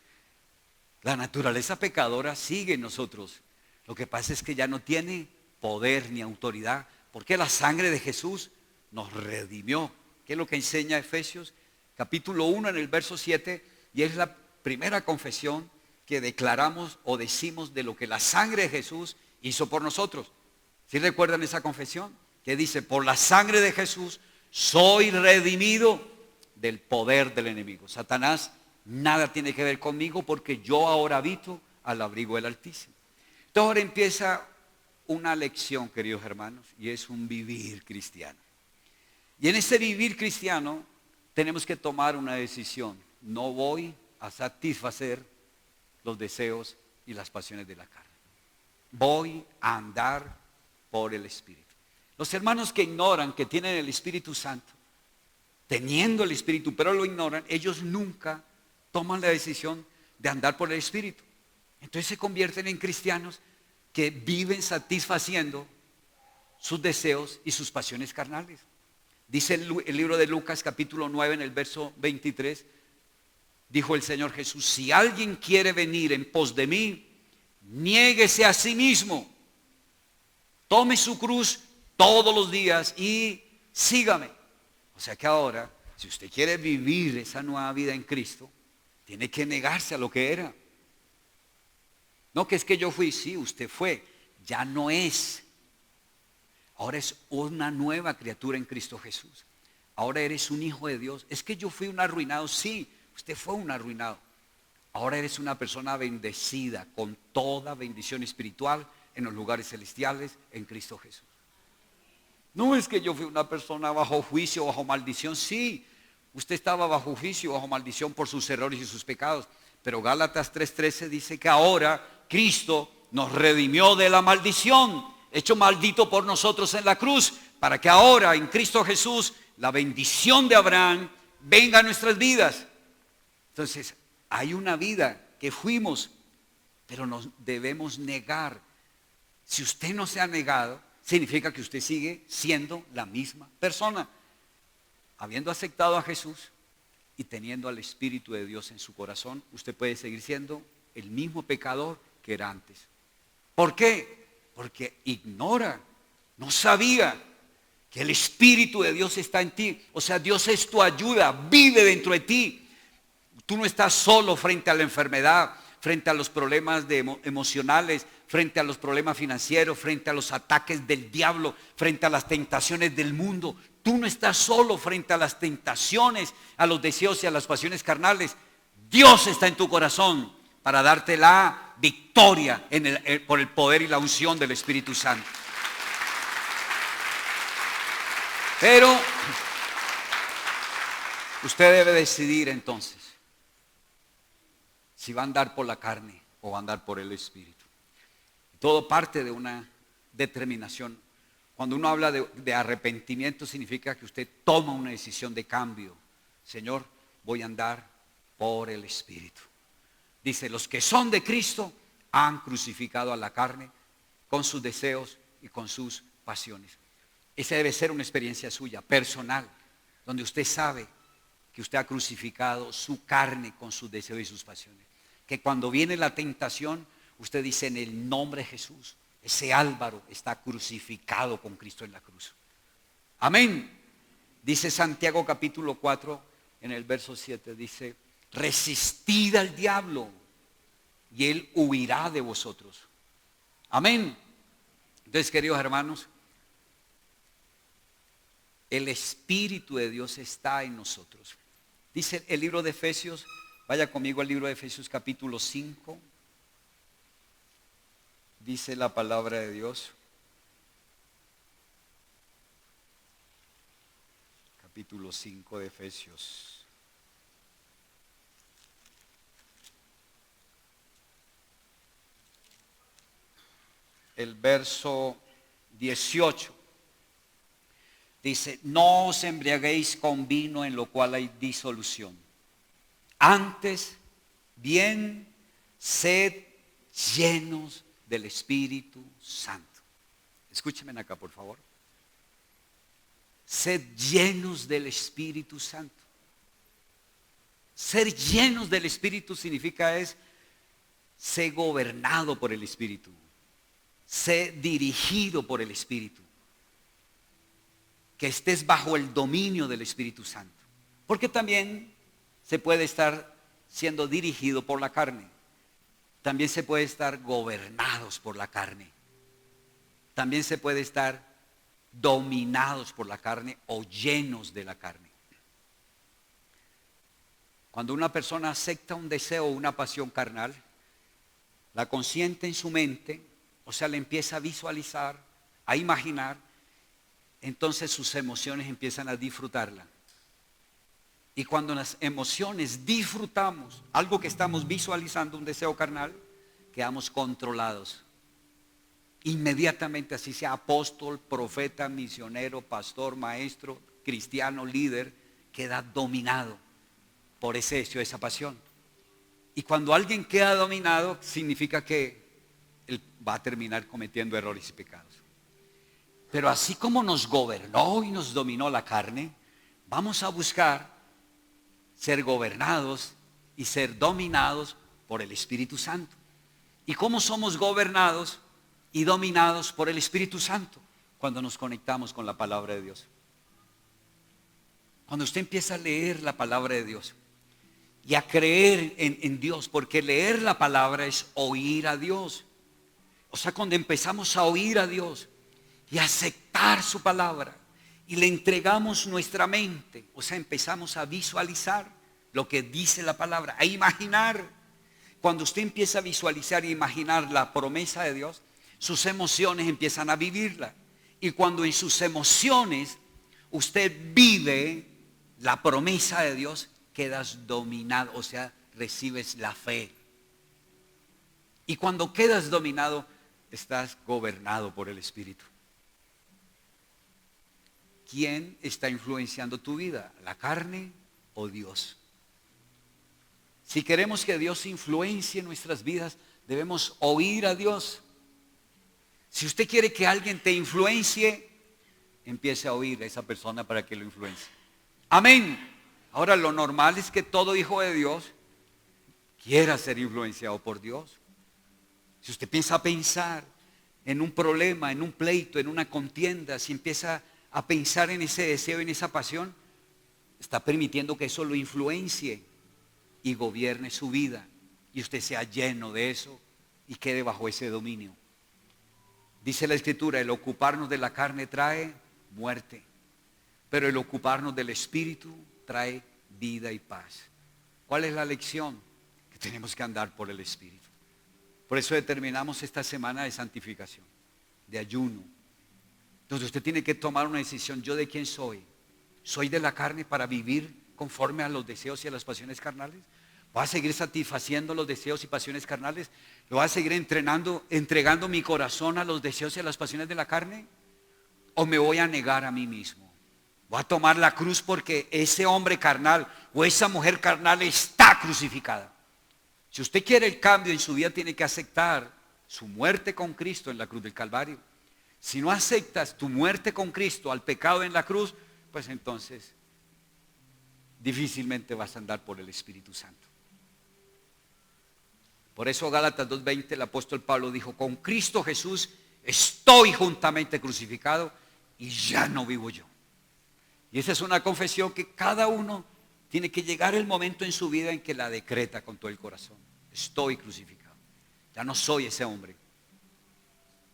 La naturaleza pecadora sigue en nosotros. Lo que pasa es que ya no tiene poder ni autoridad, porque la sangre de Jesús nos redimió. ¿Qué es lo que enseña Efesios? Capítulo 1 en el verso 7, y es la primera confesión que declaramos o decimos de lo que la sangre de Jesús hizo por nosotros. ¿Sí recuerdan esa confesión? Que dice, por la sangre de Jesús soy redimido del poder del enemigo. Satanás nada tiene que ver conmigo porque yo ahora habito al abrigo del Altísimo. Entonces ahora empieza una lección, queridos hermanos, y es un vivir cristiano. Y en ese vivir cristiano tenemos que tomar una decisión. No voy a satisfacer los deseos y las pasiones de la carne. Voy a andar por el Espíritu. Los hermanos que ignoran que tienen el Espíritu Santo, teniendo el Espíritu, pero lo ignoran, ellos nunca toman la decisión de andar por el Espíritu. Entonces se convierten en cristianos que viven satisfaciendo sus deseos y sus pasiones carnales. Dice el libro de Lucas capítulo 9 en el verso 23, dijo el Señor Jesús, si alguien quiere venir en pos de mí, niéguese a sí mismo, tome su cruz todos los días y sígame. O sea que ahora, si usted quiere vivir esa nueva vida en Cristo, tiene que negarse a lo que era. No que es que yo fui, sí, usted fue, ya no es. Ahora es una nueva criatura en Cristo Jesús. Ahora eres un hijo de Dios. Es que yo fui un arruinado, sí, usted fue un arruinado. Ahora eres una persona bendecida con toda bendición espiritual en los lugares celestiales en Cristo Jesús. No es que yo fui una persona bajo juicio, bajo maldición. Sí, usted estaba bajo juicio, bajo maldición por sus errores y sus pecados. Pero Gálatas 3:13 dice que ahora Cristo nos redimió de la maldición, hecho maldito por nosotros en la cruz, para que ahora en Cristo Jesús la bendición de Abraham venga a nuestras vidas. Entonces, hay una vida que fuimos, pero nos debemos negar. Si usted no se ha negado, significa que usted sigue siendo la misma persona. Habiendo aceptado a Jesús y teniendo al Espíritu de Dios en su corazón, usted puede seguir siendo el mismo pecador que era antes. ¿Por qué? Porque ignora, no sabía que el Espíritu de Dios está en ti. O sea, Dios es tu ayuda, vive dentro de ti. Tú no estás solo frente a la enfermedad, frente a los problemas emocionales, frente a los problemas financieros, frente a los ataques del diablo, frente a las tentaciones del mundo. Tú no estás solo frente a las tentaciones, a los deseos y a las pasiones carnales. Dios está en tu corazón para darte la victoria por el poder y la unción del Espíritu Santo. Pero usted debe decidir entonces si va a andar por la carne o va a andar por el Espíritu. Todo parte de una determinación. Cuando uno habla de arrepentimiento, significa que usted toma una decisión de cambio. Señor, voy a andar por el Espíritu. Dice, los que son de Cristo han crucificado a la carne con sus deseos y con sus pasiones. Esa debe ser una experiencia suya, personal, donde usted sabe que usted ha crucificado su carne con sus deseos y sus pasiones. Que cuando viene la tentación, usted dice, en el nombre de Jesús, ese Álvaro está crucificado con Cristo en la cruz. Amén. Dice Santiago capítulo 4, en el verso 7, dice, resistid al diablo y él huirá de vosotros. Amén. Entonces, queridos hermanos, el Espíritu de Dios está en nosotros. Dice el libro de Efesios, vaya conmigo al libro de Efesios capítulo 5. Dice la palabra de Dios. Capítulo 5 de Efesios. El verso 18. Dice, no os embriaguéis con vino en lo cual hay disolución. Antes, bien, sed llenos del Espíritu Santo. Escúchenme acá, por favor. Sed llenos del Espíritu Santo. Ser llenos del Espíritu significa ser gobernado por el Espíritu. Ser dirigido por el Espíritu. Que estés bajo el dominio del Espíritu Santo. Porque también se puede estar siendo dirigido por la carne. También se puede estar gobernados por la carne. También se puede estar dominados por la carne o llenos de la carne. Cuando una persona acepta un deseo o una pasión carnal, la consiente en su mente, o sea, le empieza a visualizar, a imaginar, entonces sus emociones empiezan a disfrutarla. Y cuando las emociones disfrutamos algo que estamos visualizando, un deseo carnal, quedamos controlados. Inmediatamente, así sea apóstol, profeta, misionero, pastor, maestro, cristiano, líder, queda dominado por ese deseo, esa pasión. Y cuando alguien queda dominado, significa que él va a terminar cometiendo errores y pecados. Pero así como nos gobernó y nos dominó la carne, vamos a buscar ser gobernados y ser dominados por el Espíritu Santo. ¿Y cómo somos gobernados y dominados por el Espíritu Santo? Cuando nos conectamos con la palabra de Dios. Cuando usted empieza a leer la palabra de Dios y a creer en Dios, porque leer la palabra es oír a Dios. O sea, cuando empezamos a oír a Dios y a aceptar su palabra y le entregamos nuestra mente, o sea, empezamos a visualizar lo que dice la palabra, a imaginar. Cuando usted empieza a visualizar e imaginar la promesa de Dios, sus emociones empiezan a vivirla. Y cuando en sus emociones usted vive la promesa de Dios, quedas dominado, o sea, recibes la fe. Y cuando quedas dominado, estás gobernado por el Espíritu. quién está influenciando tu vida, la carne o Dios. Si queremos que Dios influencie nuestras vidas, debemos oír a Dios. Si usted quiere que alguien te influencie, empiece a oír a esa persona para que lo influencie. Amén. Ahora, lo normal es que todo hijo de Dios quiera ser influenciado por Dios. Si usted piensa a pensar en un problema, en un pleito, en una contienda, si empieza a pensar en ese deseo, en esa pasión, está permitiendo que eso lo influencie y gobierne su vida, y usted sea lleno de eso y quede bajo ese dominio. Dice la Escritura, el ocuparnos de la carne trae muerte, pero el ocuparnos del Espíritu trae vida y paz. ¿Cuál es la lección? Que tenemos que andar por el Espíritu. Por eso determinamos esta semana de santificación, de ayuno. Entonces usted tiene que tomar una decisión. ¿Yo de quién soy? ¿Soy de la carne para vivir conforme a los deseos y a las pasiones carnales? ¿Voy a seguir satisfaciendo los deseos y pasiones carnales? ¿Lo voy a seguir entregando mi corazón a los deseos y a las pasiones de la carne? ¿O me voy a negar a mí mismo? ¿Voy a tomar la cruz porque ese hombre carnal o esa mujer carnal está crucificada? Si usted quiere el cambio en su vida, tiene que aceptar su muerte con Cristo en la cruz del Calvario. Si no aceptas tu muerte con Cristo al pecado en la cruz, pues entonces difícilmente vas a andar por el Espíritu Santo. Por eso Gálatas 2:20 el apóstol Pablo dijo, con Cristo Jesús estoy juntamente crucificado y ya no vivo yo. Y esa es una confesión que cada uno tiene que llegar el momento en su vida en que la decreta con todo el corazón. Estoy crucificado. Ya no soy ese hombre.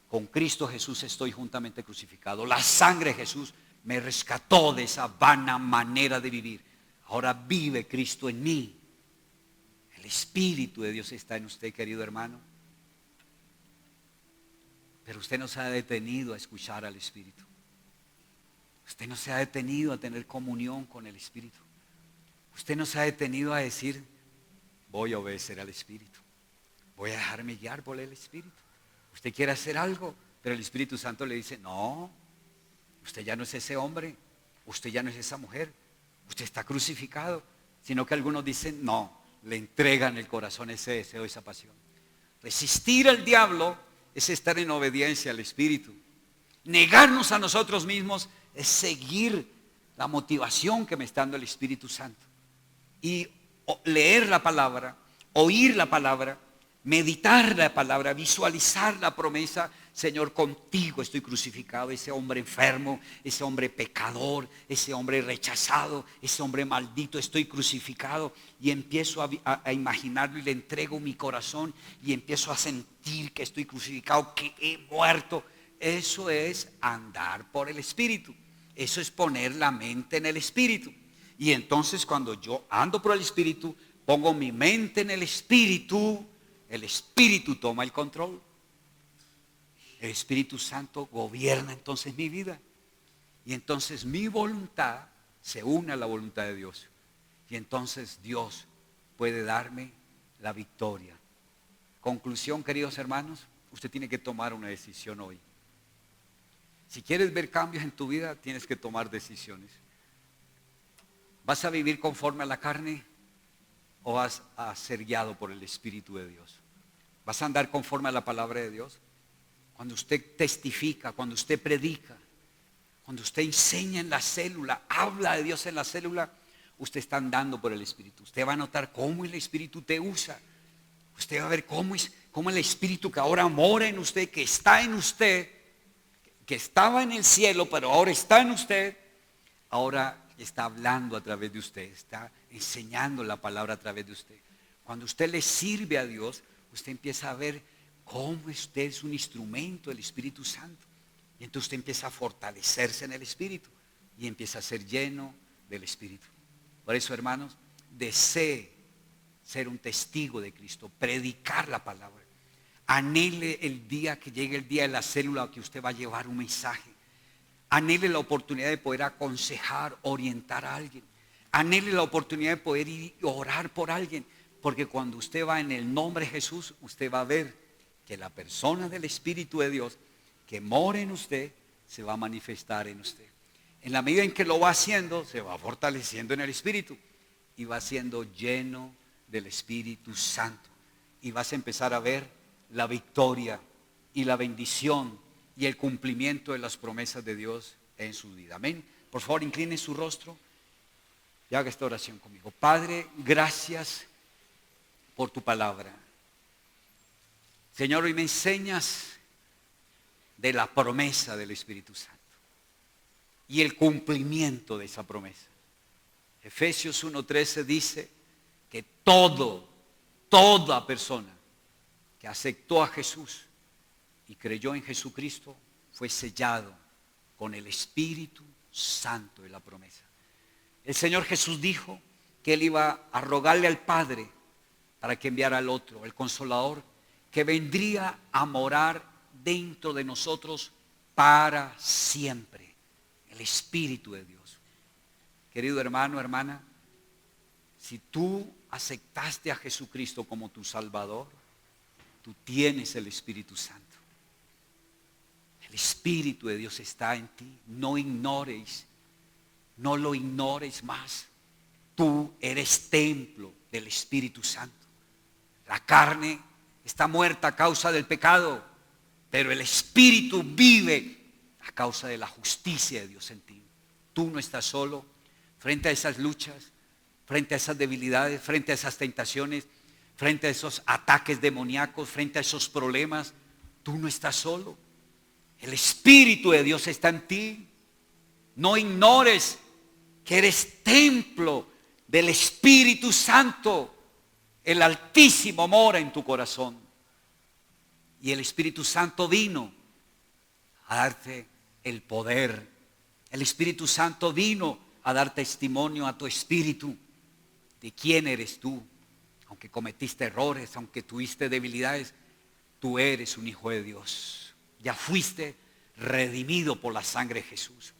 Con Cristo Jesús estoy juntamente crucificado. La sangre de Jesús me rescató de esa vana manera de vivir. Ahora vive Cristo en mí. El Espíritu de Dios está en usted, querido hermano. Pero usted no se ha detenido a escuchar al Espíritu. Usted no se ha detenido a tener comunión con el Espíritu. Usted no se ha detenido a decir, voy a obedecer al Espíritu. Voy a dejarme guiar por el Espíritu. Usted quiere hacer algo, pero el Espíritu Santo le dice, no, usted ya no es ese hombre, usted ya no es esa mujer, usted está crucificado. Sino que algunos dicen, no, le entregan el corazón ese deseo, esa pasión. Resistir al diablo es estar en obediencia al Espíritu. Negarnos a nosotros mismos es seguir la motivación que me está dando el Espíritu Santo. Y leer la palabra, oír la palabra, meditar la palabra, visualizar la promesa. Señor, contigo estoy crucificado. Ese hombre enfermo, ese hombre pecador, ese hombre rechazado, ese hombre maldito, estoy crucificado. Y empiezo a imaginarlo y le entrego mi corazón y empiezo a sentir que estoy crucificado, que he muerto. Eso es andar por el Espíritu. Eso es poner la mente en el Espíritu. Y entonces cuando yo ando por el Espíritu, pongo mi mente en el Espíritu toma el control. El Espíritu Santo gobierna entonces mi vida. Y entonces mi voluntad se une a la voluntad de Dios. Y entonces Dios puede darme la victoria. Conclusión, queridos hermanos, usted tiene que tomar una decisión hoy. Si quieres ver cambios en tu vida, tienes que tomar decisiones. ¿Vas a vivir conforme a la carne o vas a ser guiado por el Espíritu de Dios? ¿Vas a andar conforme a la palabra de Dios? Cuando usted testifica, cuando usted predica, cuando usted enseña en la célula, habla de Dios en la célula, usted está andando por el Espíritu. Usted va a notar cómo el Espíritu te usa. Usted va a ver cómo el Espíritu que ahora mora en usted, que está en usted, que estaba en el cielo, pero ahora está en usted, ahora está hablando a través de usted, está enseñando la palabra a través de usted. Cuando usted le sirve a Dios, usted empieza a ver cómo usted es un instrumento del Espíritu Santo. Y entonces usted empieza a fortalecerse en el Espíritu y empieza a ser lleno del Espíritu. Por eso, hermanos, desee ser un testigo de Cristo, predicar la palabra. Anhele el día que llegue el día de la célula que usted va a llevar un mensaje. Anhele la oportunidad de poder aconsejar, orientar a alguien. Anhele la oportunidad de poder ir y orar por alguien. Porque cuando usted va en el nombre de Jesús, usted va a ver que la persona del Espíritu de Dios que mora en usted se va a manifestar en usted. En la medida en que lo va haciendo, se va fortaleciendo en el Espíritu y va siendo lleno del Espíritu Santo. Y vas a empezar a ver la victoria y la bendición y el cumplimiento de las promesas de Dios en su vida. Amén. Por favor, incline su rostro y haga esta oración conmigo. Padre, gracias por tu palabra. Señor, hoy me enseñas de la promesa del Espíritu Santo y el cumplimiento de esa promesa. Efesios 1:13 dice que toda persona que aceptó a Jesús y creyó en Jesucristo fue sellado con el Espíritu Santo de la promesa. El Señor Jesús dijo que Él iba a rogarle al Padre para que enviara al otro, el Consolador, que vendría a morar dentro de nosotros para siempre, el Espíritu de Dios. Querido hermano, hermana, si tú aceptaste a Jesucristo como tu Salvador, tú tienes el Espíritu Santo. El Espíritu de Dios está en ti. No ignores, no lo ignores más. Tú eres templo del Espíritu Santo. La carne está muerta a causa del pecado, pero el Espíritu vive a causa de la justicia de Dios en ti. Tú no estás solo frente a esas luchas, frente a esas debilidades, frente a esas tentaciones, frente a esos ataques demoníacos, frente a esos problemas. Tú no estás solo. El Espíritu de Dios está en ti. No ignores que eres templo del Espíritu Santo. El Altísimo mora en tu corazón. Y el Espíritu Santo vino a darte el poder. El Espíritu Santo vino a dar testimonio a tu espíritu de quién eres tú. Aunque cometiste errores, aunque tuviste debilidades, tú eres un hijo de Dios. Ya fuiste redimido por la sangre de Jesús.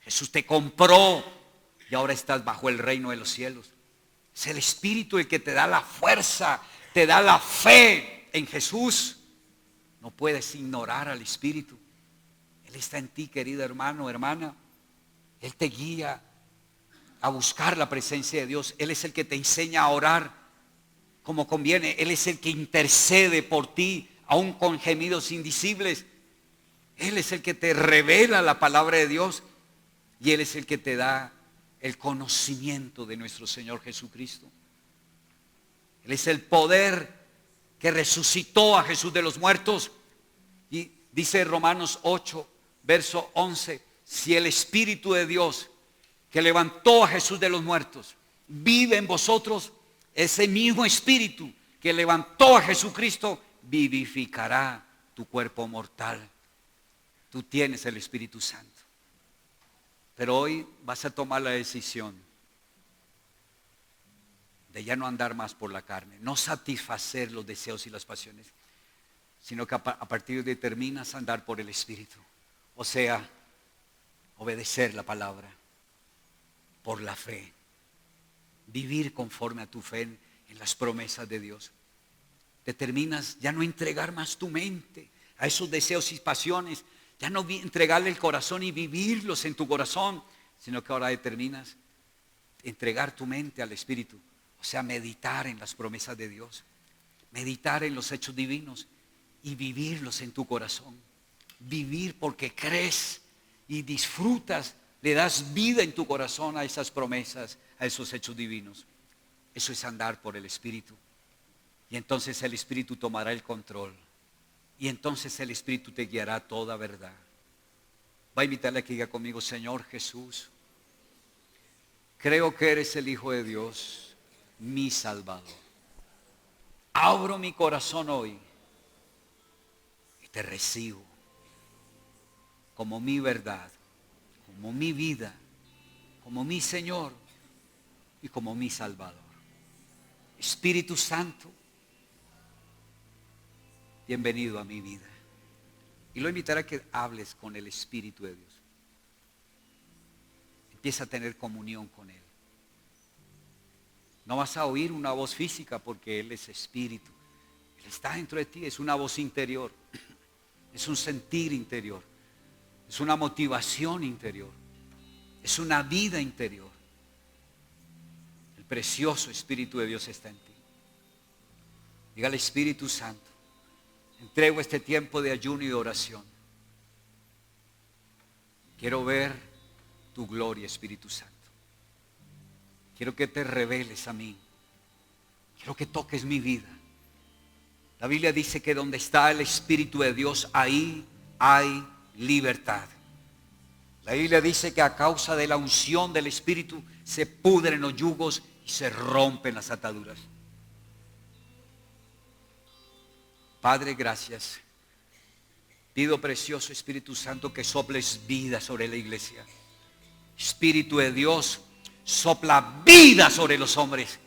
Jesús te compró y ahora estás bajo el reino de los cielos. Es el Espíritu el que te da la fuerza, te da la fe en Jesús. No puedes ignorar al Espíritu. Él está en ti, querido hermano, hermana. Él te guía a buscar la presencia de Dios. Él es el que te enseña a orar como conviene. Él es el que intercede por ti, aún con gemidos indecibles. Él es el que te revela la palabra de Dios y Él es el que te da el conocimiento de nuestro Señor Jesucristo. Él es el poder que resucitó a Jesús de los muertos. Y dice Romanos 8, verso 11, si el Espíritu de Dios que levantó a Jesús de los muertos vive en vosotros, ese mismo Espíritu que levantó a Jesucristo vivificará tu cuerpo mortal. Tú tienes el Espíritu Santo. Pero hoy vas a tomar la decisión de ya no andar más por la carne, no satisfacer los deseos y las pasiones, sino que a partir de hoy determinas andar por el Espíritu. O sea, obedecer la palabra por la fe, vivir conforme a tu fe en las promesas de Dios. Determinas ya no entregar más tu mente a esos deseos y pasiones, ya no entregarle el corazón y vivirlos en tu corazón, sino que ahora determinas entregar tu mente al Espíritu. O sea, meditar en las promesas de Dios, meditar en los hechos divinos y vivirlos en tu corazón. Vivir porque crees y disfrutas, le das vida en tu corazón a esas promesas, a esos hechos divinos. Eso es andar por el Espíritu. Y entonces el Espíritu tomará el control. Y entonces el Espíritu te guiará a toda verdad. Va a invitarle a que diga conmigo: Señor Jesús, creo que eres el Hijo de Dios, mi Salvador. Abro mi corazón hoy y te recibo como mi verdad, como mi vida, como mi Señor y como mi Salvador. Espíritu Santo, bienvenido a mi vida. Y lo invitaré a que hables con el Espíritu de Dios. Empieza a tener comunión con Él. No vas a oír una voz física porque Él es Espíritu. Él está dentro de ti, es una voz interior. Es un sentir interior. Es una motivación interior. Es una vida interior. El precioso Espíritu de Dios está en ti. Dígale: Espíritu Santo, entrego este tiempo de ayuno y de oración. Quiero ver tu gloria, Espíritu Santo. Quiero que te reveles a mí. Quiero que toques mi vida. La Biblia dice que donde está el Espíritu de Dios, ahí hay libertad. La Biblia dice que a causa de la unción del Espíritu se pudren los yugos y se rompen las ataduras. Padre, gracias. Pido, precioso Espíritu Santo, que soples vida sobre la iglesia. Espíritu de Dios, sopla vida sobre los hombres.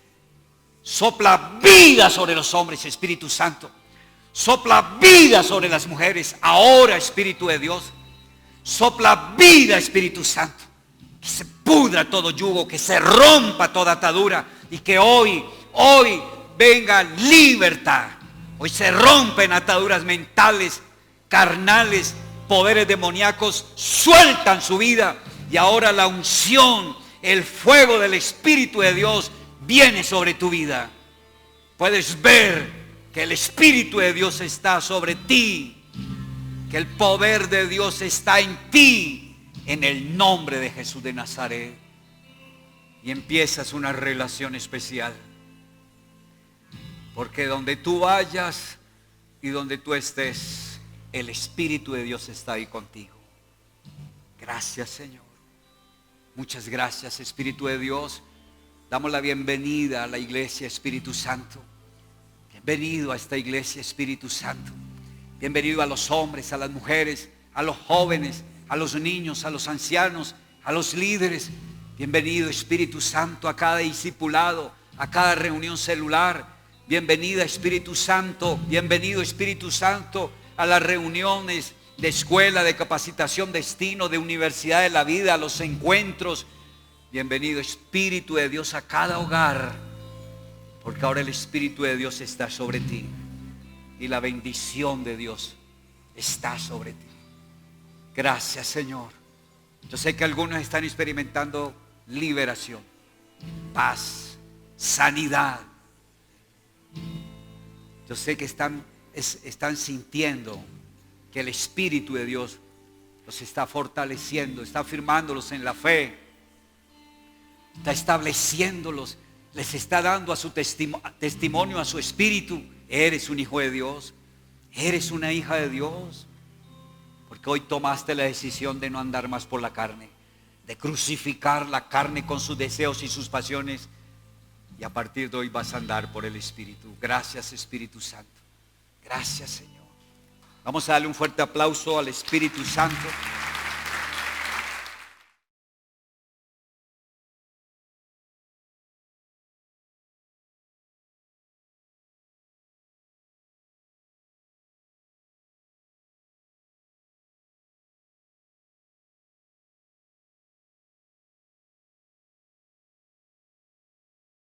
Sopla vida sobre los hombres, Espíritu Santo. Sopla vida sobre las mujeres. Ahora, Espíritu de Dios, sopla vida, Espíritu Santo. Que se pudra todo yugo, que se rompa toda atadura y que hoy venga libertad. Hoy se rompen ataduras mentales, carnales, poderes demoníacos, sueltan su vida y ahora la unción, el fuego del Espíritu de Dios viene sobre tu vida. Puedes ver que el Espíritu de Dios está sobre ti, que el poder de Dios está en ti, en el nombre de Jesús de Nazaret. Y empiezas una relación especial. Porque donde tú vayas y donde tú estés, el Espíritu de Dios está ahí contigo. Gracias, Señor. Muchas gracias, Espíritu de Dios. Damos la bienvenida a la iglesia, Espíritu Santo. Bienvenido a esta iglesia, Espíritu Santo. Bienvenido a los hombres, a las mujeres, a los jóvenes, a los niños, a los ancianos, a los líderes. Bienvenido, Espíritu Santo, a cada discipulado, a cada reunión celular. Bienvenida, Espíritu Santo. Bienvenido, Espíritu Santo, a las reuniones de escuela, de capacitación, destino, de universidad de la vida, a los encuentros. Bienvenido, Espíritu de Dios, a cada hogar, porque ahora el Espíritu de Dios está sobre ti y la bendición de Dios está sobre ti. Gracias, Señor. Yo sé que algunos están experimentando liberación, paz, sanidad. Yo sé que están sintiendo que el Espíritu de Dios los está fortaleciendo, está afirmándolos en la fe, está estableciéndolos, les está dando a su testimonio, a su espíritu. Eres un hijo de Dios, eres una hija de Dios, porque hoy tomaste la decisión de no andar más por la carne, de crucificar la carne con sus deseos y sus pasiones, y a partir de hoy vas a andar por el Espíritu. Gracias, Espíritu Santo. Gracias, Señor. Vamos a darle un fuerte aplauso al Espíritu Santo.